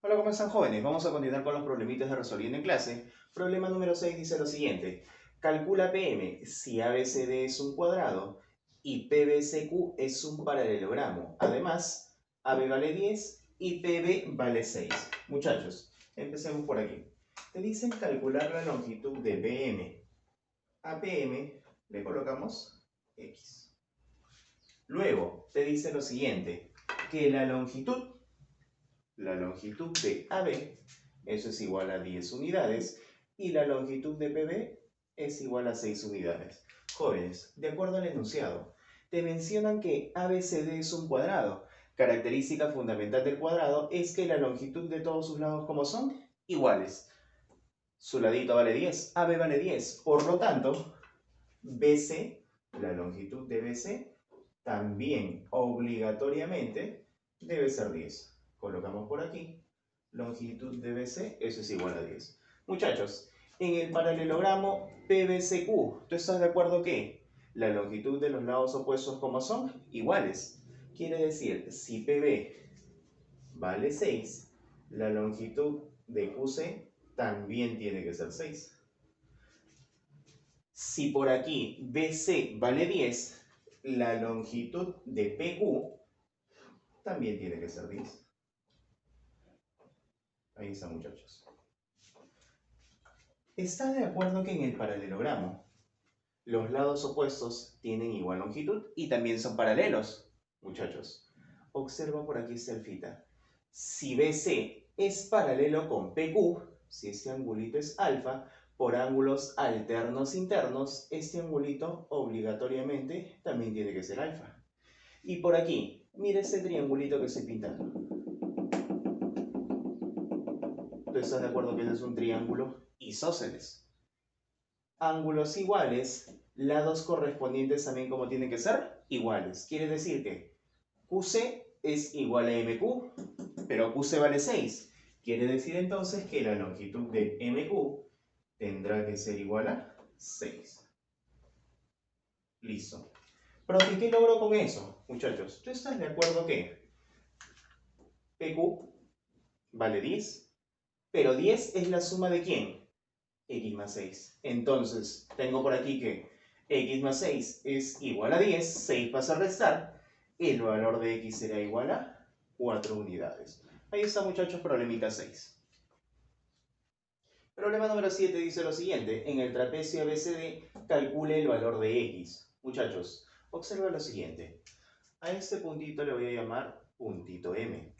Hola, ¿cómo están jóvenes? Vamos a continuar con los problemitas de resolviendo en clase. Problema número 6 dice lo siguiente. Calcula PM si ABCD es un cuadrado y PBCQ es un paralelogramo. Además, AB vale 10 y PB vale 6. Muchachos, empecemos por aquí. Te dicen calcular la longitud de PM. A PM le colocamos X. Luego, te dice lo siguiente, que la longitud de AB, eso es igual a 10 unidades, y la longitud de PB es igual a 6 unidades. Jóvenes, de acuerdo al enunciado, te mencionan que ABCD es un cuadrado. Característica fundamental del cuadrado es que la longitud de todos sus lados, ¿cómo son? Iguales. Su ladito vale 10, AB vale 10. Por lo tanto, BC, la longitud de BC, también obligatoriamente debe ser 10. Colocamos por aquí, longitud de BC, eso es igual a 10. Muchachos, en el paralelogramo PBCQ, ¿tú estás de acuerdo que la longitud de los lados opuestos como son? Iguales. Quiere decir, si PB vale 6, la longitud de QC también tiene que ser 6. Si por aquí BC vale 10, la longitud de PQ también tiene que ser 10. Ahí está, muchachos. ¿Estás de acuerdo que en el paralelogramo los lados opuestos tienen igual longitud y también son paralelos? Muchachos, observa por aquí esta alfita. Si BC es paralelo con PQ, si este angulito es alfa, por ángulos alternos internos, este angulito obligatoriamente también tiene que ser alfa. Y por aquí, mira ese triangulito que estoy pintando. ¿Tú estás de acuerdo que ese es un triángulo isósceles? Ángulos iguales, lados correspondientes también como tienen que ser iguales. Quiere decir que QC es igual a MQ, pero QC vale 6. Quiere decir entonces que la longitud de MQ tendrá que ser igual a 6. Listo. Profe, ¿qué logro con eso? Muchachos, ¿tú estás de acuerdo que PQ vale 10? Pero 10 es la suma de ¿quién? X más 6. Entonces, tengo por aquí que X más 6 es igual a 10, 6 pasa a restar, el valor de X será igual a 4 unidades. Ahí está, muchachos, problemita 6. Problema número 7 dice lo siguiente, en el trapecio ABCD calcule el valor de X. Muchachos, observa lo siguiente, a este puntito le voy a llamar puntito M.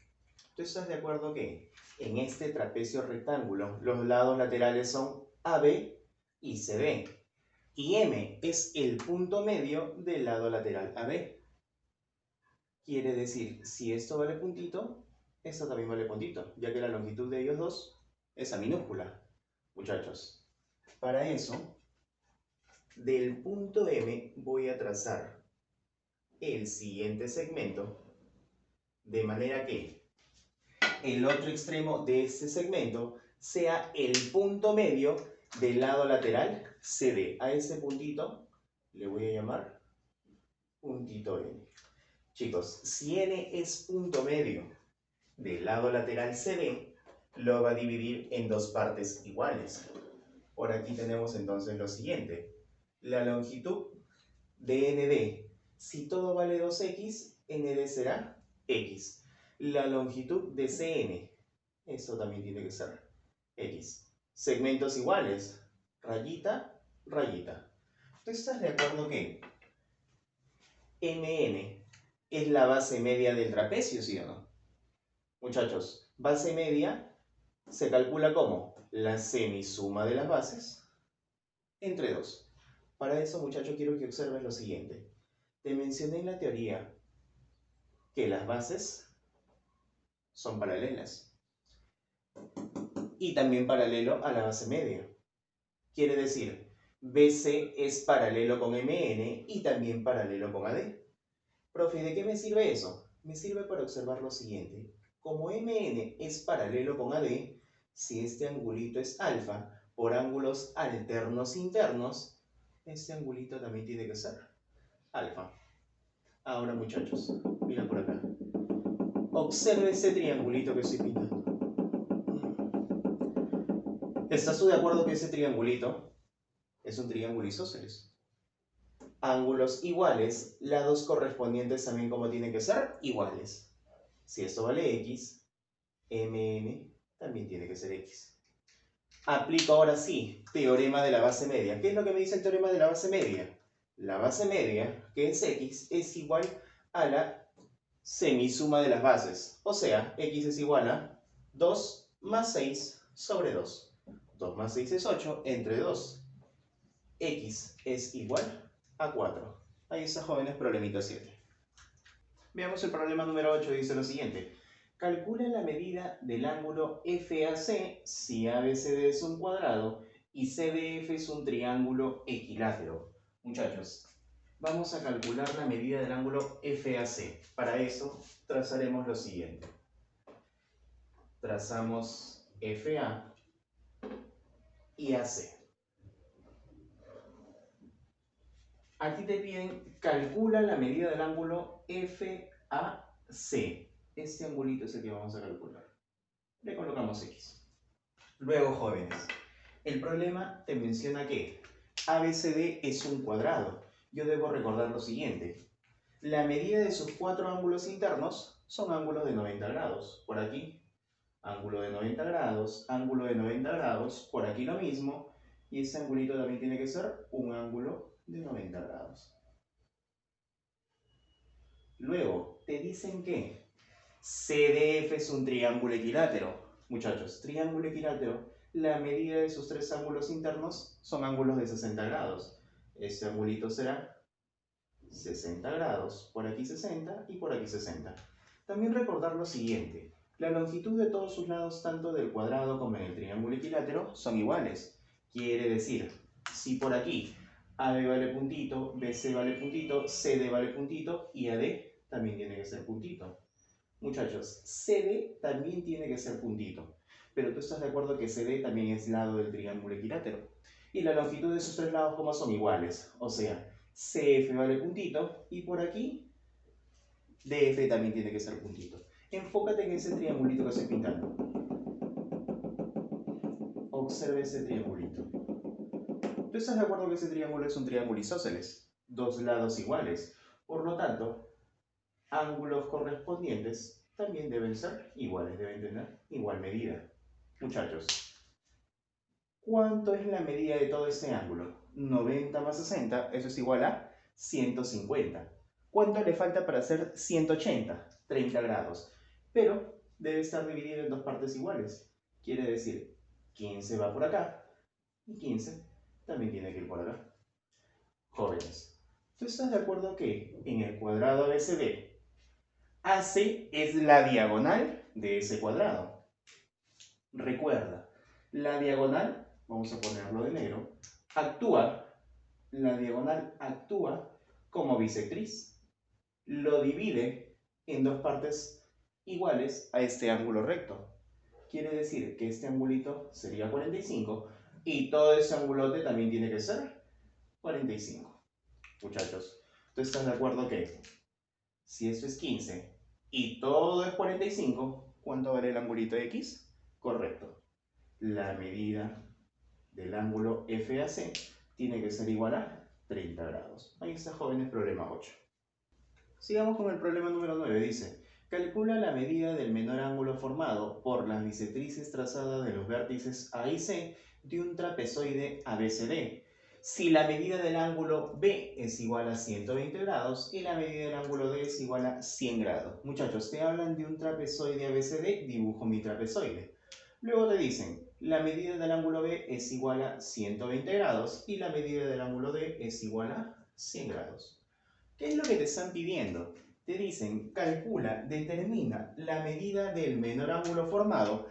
¿Tú estás de acuerdo que en este trapecio rectángulo los lados laterales son AB y CD? Y M es el punto medio del lado lateral AB. Quiere decir, si esto vale puntito, esto también vale puntito, ya que la longitud de ellos dos es a minúscula. Muchachos, para eso, del punto M voy a trazar el siguiente segmento, de manera que el otro extremo de este segmento sea el punto medio del lado lateral CD. A ese puntito le voy a llamar puntito N. Chicos, si N es punto medio del lado lateral CD, lo va a dividir en dos partes iguales. Por aquí tenemos entonces lo siguiente. La longitud de ND, si todo vale 2x, ND será x. La longitud de CN, esto también tiene que ser x. Segmentos iguales, rayita, rayita. ¿Tú estás de acuerdo que MN es la base media del trapecio, sí o no? Muchachos, base media se calcula como la semisuma de las bases entre 2. Para eso, muchachos, quiero que observes lo siguiente. Te mencioné en la teoría que las bases son paralelas y también paralelo a la base media. Quiere decir, BC es paralelo con MN y también paralelo con AD. Profe, ¿de qué me sirve eso? Me sirve para observar lo siguiente. Como MN es paralelo con AD, si este angulito es alfa, por ángulos alternos internos, este angulito también tiene que ser alfa. Ahora, muchachos, mira por acá. Observe ese triangulito que estoy pintando. ¿Estás tú de acuerdo que ese triangulito es un triángulo isósceles? Ángulos iguales, lados correspondientes también como tienen que ser iguales. Si esto vale x, mn también tiene que ser x. Aplico ahora sí, teorema de la base media. ¿Qué es lo que me dice el teorema de la base media? La base media, que es x, es igual a la semisuma de las bases. O sea, x es igual a 2 más 6 sobre 2. 2 más 6 es 8, entre 2. X es igual a 4. Ahí está, jóvenes, problemita 7. Veamos el problema número 8, dice lo siguiente. Calcula la medida del ángulo FAC si ABCD es un cuadrado y CDF es un triángulo equilátero. Muchachos, vamos a calcular la medida del ángulo FAC. Para eso, trazaremos lo siguiente. Trazamos FA y AC. Aquí te piden, calcula la medida del ángulo FAC. Este angulito es el que vamos a calcular. Le colocamos X. Luego, jóvenes, el problema te menciona que ABCD es un cuadrado. Yo debo recordar lo siguiente. La medida de sus cuatro ángulos internos son ángulos de 90 grados. Por aquí, ángulo de 90 grados, ángulo de 90 grados. Por aquí lo mismo. Y ese angulito también tiene que ser un ángulo de 90 grados. Luego, te dicen que CDF es un triángulo equilátero. Muchachos, triángulo equilátero, la medida de sus tres ángulos internos son ángulos de 60 grados. Este angulito será 60 grados, por aquí 60 y por aquí 60. También recordar lo siguiente, la longitud de todos sus lados, tanto del cuadrado como en el triángulo equilátero, son iguales. Quiere decir, si por aquí AB vale puntito, BC vale puntito, CD vale puntito y AD también tiene que ser puntito. Muchachos, CD también tiene que ser puntito, pero tú estás de acuerdo que CD también es lado del triángulo equilátero. Y la longitud de sus tres lados como son iguales, o sea, CF vale puntito y por aquí DF también tiene que ser puntito. Enfócate en ese triangulito que estoy pintando. Observe ese triangulito. ¿Tú estás de acuerdo que ese triángulo es un triángulo isósceles? Dos lados iguales. Por lo tanto, ángulos correspondientes también deben ser iguales, deben tener igual medida. Muchachos, ¿cuánto es la medida de todo este ángulo? 90 más 60, eso es igual a 150. ¿Cuánto le falta para hacer 180? 30 grados. Pero debe estar dividido en dos partes iguales. Quiere decir, 15 va por acá y 15 también tiene que ir por acá. Jóvenes, ¿tú estás de acuerdo que en el cuadrado ABCD, AC es la diagonal de ese cuadrado? Recuerda, la diagonal, vamos a ponerlo de negro, la diagonal actúa como bisectriz. Lo divide en dos partes iguales a este ángulo recto. Quiere decir que este angulito sería 45 y todo ese angulote también tiene que ser 45. Muchachos, ¿tú estás de acuerdo que si esto es 15 y todo es 45, ¿cuánto vale el angulito de X? Correcto. La medida del ángulo FAC tiene que ser igual a 30 grados. Ahí está, jóvenes, problema 8. Sigamos con el problema número 9. Dice, calcula la medida del menor ángulo formado por las bisectrices trazadas de los vértices A y C de un trapezoide ABCD. Si la medida del ángulo B es igual a 120 grados y la medida del ángulo D es igual a 100 grados. Muchachos, te hablan de un trapezoide ABCD, dibujo mi trapezoide. Luego te dicen, la medida del ángulo B es igual a 120 grados y la medida del ángulo D es igual a 100 grados. ¿Qué es lo que te están pidiendo? Te dicen, calcula, determina la medida del menor ángulo formado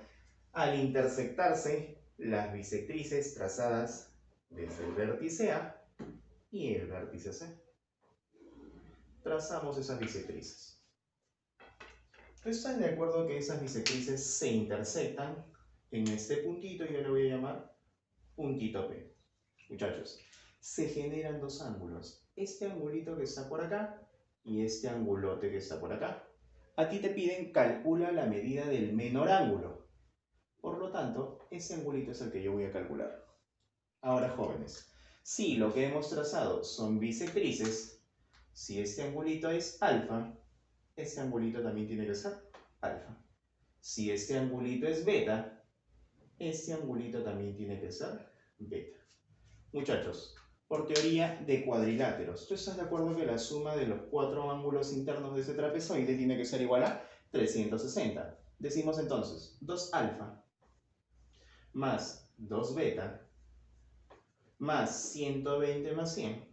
al intersectarse las bisectrices trazadas desde el vértice A y el vértice C. Trazamos esas bisectrices. ¿Están de acuerdo que esas bisectrices se intersectan en este puntito? Yo le voy a llamar puntito P. Muchachos, se generan dos ángulos. Este angulito que está por acá y este angulote que está por acá. A ti te piden calcula la medida del menor ángulo. Por lo lo tanto, ese angulito es el que yo voy a calcular. Ahora, jóvenes, si lo que hemos trazado son bisectrices, si este angulito es alfa, este angulito también tiene que ser alfa. Si este angulito es beta, este angulito también tiene que ser beta. Muchachos, por teoría de cuadriláteros, ¿tú estás de acuerdo que la suma de los 4 ángulos internos de ese trapezoide tiene que ser igual a 360? Decimos entonces 2 alfa más 2 beta más 120 más 100.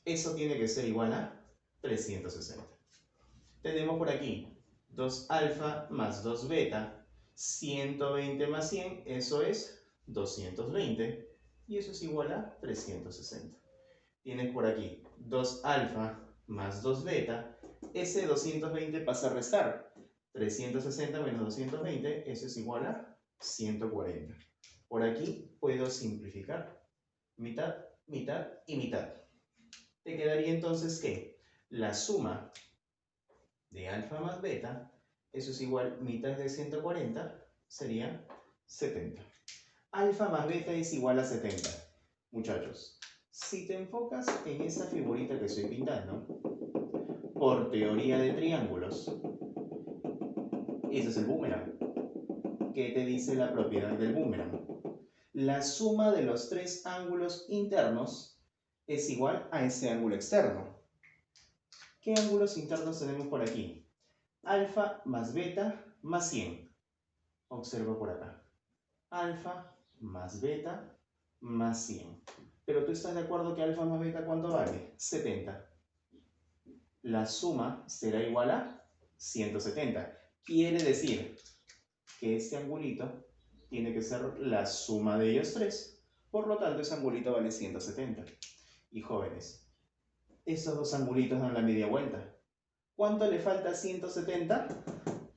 Eso tiene que ser igual a 360. Tenemos por aquí 2 alfa más 2 beta, 120 más 100, eso es 220. Y eso es igual a 360. Tienes por aquí 2 alfa más 2 beta. Ese 220 pasa a restar. 360 menos 220, eso es igual a 140. Por aquí puedo simplificar. Mitad, mitad y mitad. Te quedaría entonces que la suma de alfa más beta, eso es igual mitad de 140, sería 70. Alfa más beta es igual a 70. Muchachos, si te enfocas en esa figurita que estoy pintando, por teoría de triángulos, ese es el boomerang. ¿Qué te dice la propiedad del boomerang? La suma de los 3 ángulos internos es igual a ese ángulo externo. ¿Qué ángulos internos tenemos por aquí? Alfa más beta más 100. Observa por acá. Alfa más beta más 100. Pero tú estás de acuerdo que alfa más beta, ¿cuánto vale? 70. La suma será igual a 170. Quiere decir que este angulito tiene que ser la suma de ellos 3. Por lo tanto, ese angulito vale 170. Y jóvenes, esos dos angulitos dan la media vuelta. ¿Cuánto le falta a 170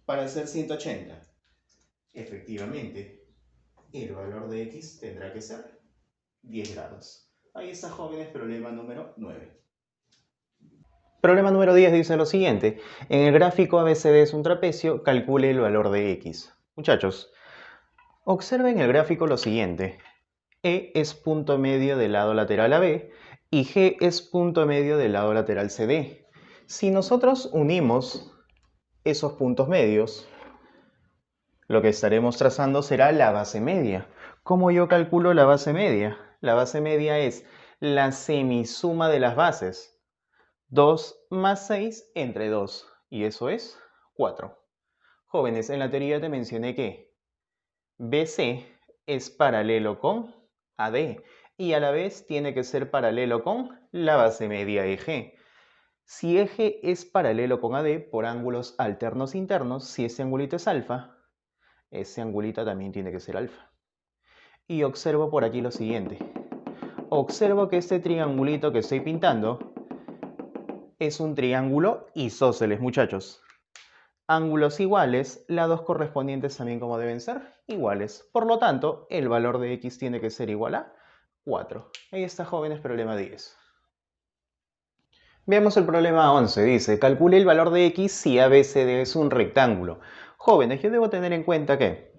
para hacer 180? Efectivamente, el valor de x tendrá que ser 10 grados. Ahí está, jóvenes, problema número 9. Problema número 10 dice lo siguiente. En el gráfico ABCD es un trapecio, calcule el valor de x. Muchachos, observen en el gráfico lo siguiente. E es punto medio del lado lateral AB y G es punto medio del lado lateral CD. Si nosotros unimos esos puntos medios, lo que estaremos trazando será la base media. ¿Cómo yo calculo la base media? La base media es la semisuma de las bases. 2 más 6 entre 2. Y eso es 4. Jóvenes, en la teoría te mencioné que BC es paralelo con AD. Y a la vez tiene que ser paralelo con la base media EG. Si EG es paralelo con AD por ángulos alternos internos, si ese angulito es alfa, ese angulito también tiene que ser alfa. Y observo por aquí lo siguiente. Observo que este triangulito que estoy pintando es un triángulo isósceles, muchachos. Ángulos iguales, lados correspondientes también como deben ser iguales. Por lo tanto, el valor de x tiene que ser igual a 4. Ahí está, jóvenes, problema 10. Veamos el problema 11. Dice, calcule el valor de x si ABCD es un rectángulo. Jóvenes, yo debo tener en cuenta que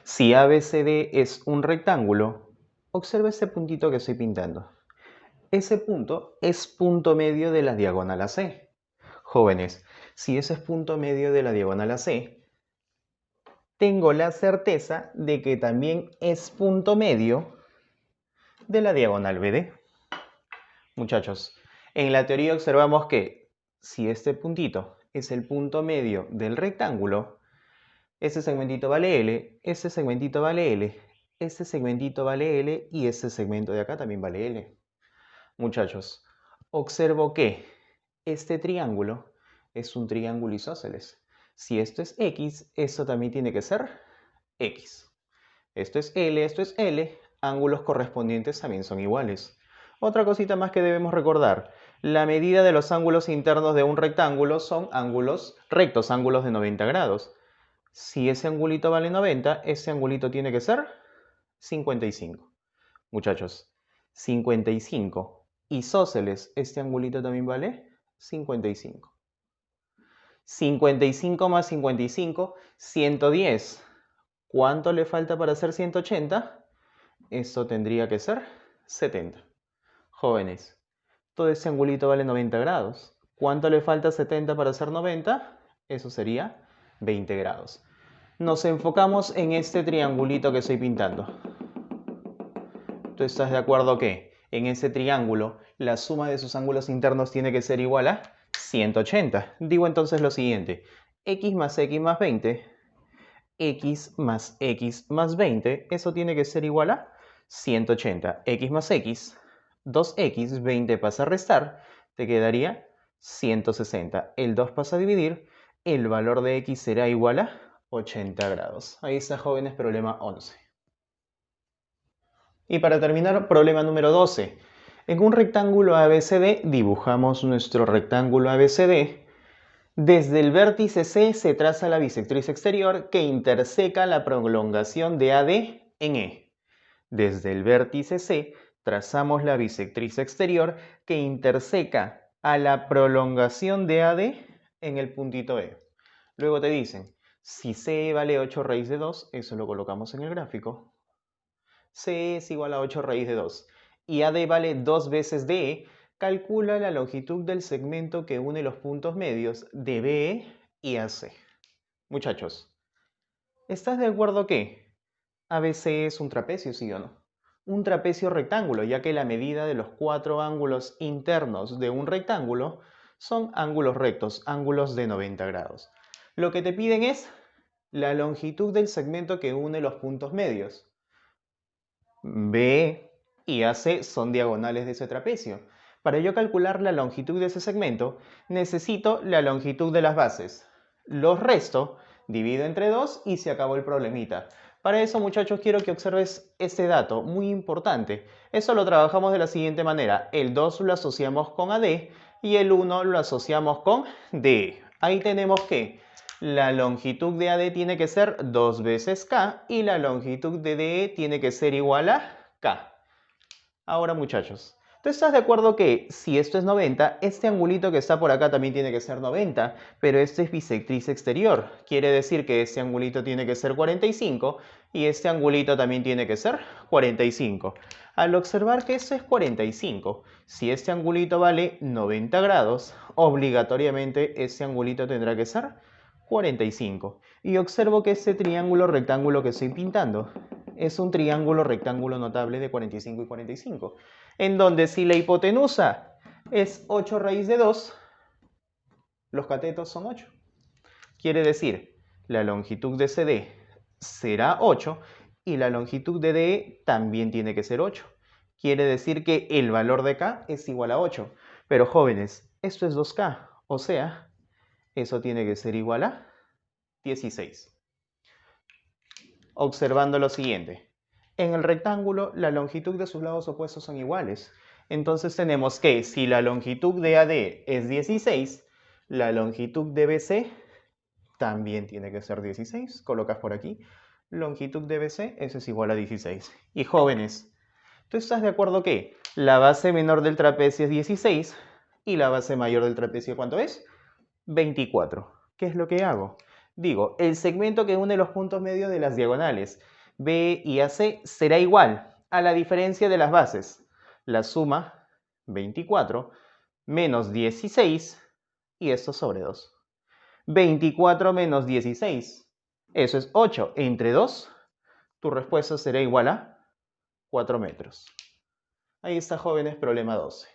si ABCD es un rectángulo, observa ese puntito que estoy pintando. Ese punto es punto medio de la diagonal AC. Jóvenes, si ese es punto medio de la diagonal AC, tengo la certeza de que también es punto medio de la diagonal BD. Muchachos, en la teoría observamos que si este puntito es el punto medio del rectángulo, ese segmentito vale L, ese segmentito vale L, ese segmentito vale L y ese segmento de acá también vale L. Muchachos, observo que este triángulo es un triángulo isósceles. Si esto es X, esto también tiene que ser X. Esto es L, ángulos correspondientes también son iguales. Otra cosita más que debemos recordar, la medida de los ángulos internos de un rectángulo son ángulos rectos, ángulos de 90 grados. Si ese angulito vale 90, ese angulito tiene que ser 55. Muchachos, 55. Isósceles, este angulito también vale 55. 55 más 55, 110. ¿Cuánto le falta para hacer 180? Eso tendría que ser 70. Jóvenes, todo ese angulito vale 90 grados. ¿Cuánto le falta 70 para hacer 90? Eso sería 20 grados. Nos enfocamos en este triangulito que estoy pintando. ¿Tú estás de acuerdo que en ese triángulo la suma de sus ángulos internos tiene que ser igual a 180? Digo entonces lo siguiente: x más 20, x más 20, eso tiene que ser igual a 180. X más x, 2x, 20 pasa a restar, te quedaría 160. El 2 pasa a dividir, el valor de x será igual a 80 grados. Ahí está, jóvenes, problema 11. Y para terminar, problema número 12. En un rectángulo ABCD dibujamos nuestro rectángulo ABCD. Desde el vértice C se traza la bisectriz exterior que interseca la prolongación de AD en E. Desde el vértice C trazamos la bisectriz exterior que interseca a la prolongación de AD en el puntito E. Luego te dicen, si C vale 8 raíz de 2, eso lo colocamos en el gráfico. C es igual a 8 raíz de 2 y AD vale 2 veces DE, calcula la longitud del segmento que une los puntos medios de BE y AC. Muchachos, ¿estás de acuerdo que ABC es un trapecio, sí o no? Un trapecio rectángulo, ya que la medida de los 4 ángulos internos de un rectángulo son ángulos rectos, ángulos de 90 grados. Lo que te piden es la longitud del segmento que une los puntos medios. BE y AC son diagonales de ese trapecio. Para yo calcular la longitud de ese segmento, necesito la longitud de las bases. Los resto, divido entre 2 y se acabó el problemita. Para eso, muchachos, quiero que observes este dato muy importante. Eso lo trabajamos de la siguiente manera. El 2 lo asociamos con AD y el 1 lo asociamos con DE. Ahí tenemos que la longitud de AD tiene que ser 2 veces K y la longitud de DE tiene que ser igual a K. Ahora, muchachos, ¿tú estás de acuerdo que si esto es 90, este angulito que está por acá también tiene que ser 90, pero este es bisectriz exterior? Quiere decir que este angulito tiene que ser 45 y este angulito también tiene que ser 45. Al observar que esto es 45, si este angulito vale 90 grados, obligatoriamente este angulito tendrá que ser 45. Y observo que este triángulo rectángulo que estoy pintando es un triángulo rectángulo notable de 45 y 45, en donde si la hipotenusa es 8 raíz de 2, los catetos son 8. Quiere decir, la longitud de CD será 8 y la longitud de DE también tiene que ser 8. Quiere decir que el valor de K es igual a 8. Pero jóvenes, esto es 2K, o sea, eso tiene que ser igual a 16. Observando lo siguiente. En el rectángulo, la longitud de sus lados opuestos son iguales. Entonces tenemos que si la longitud de AD es 16, la longitud de BC también tiene que ser 16. Colocas por aquí. Longitud de BC, eso es igual a 16. Y jóvenes, ¿tú estás de acuerdo que la base menor del trapecio es 16 y la base mayor del trapecio ¿cuánto es? 24. ¿Qué es lo que hago? Digo, el segmento que une los puntos medios de las diagonales B y AC será igual a la diferencia de las bases. La suma, 24, menos 16, y esto sobre 2. 24 menos 16, eso es 8. Entre 2, tu respuesta será igual a 4 metros. Ahí está, jóvenes, problema 12.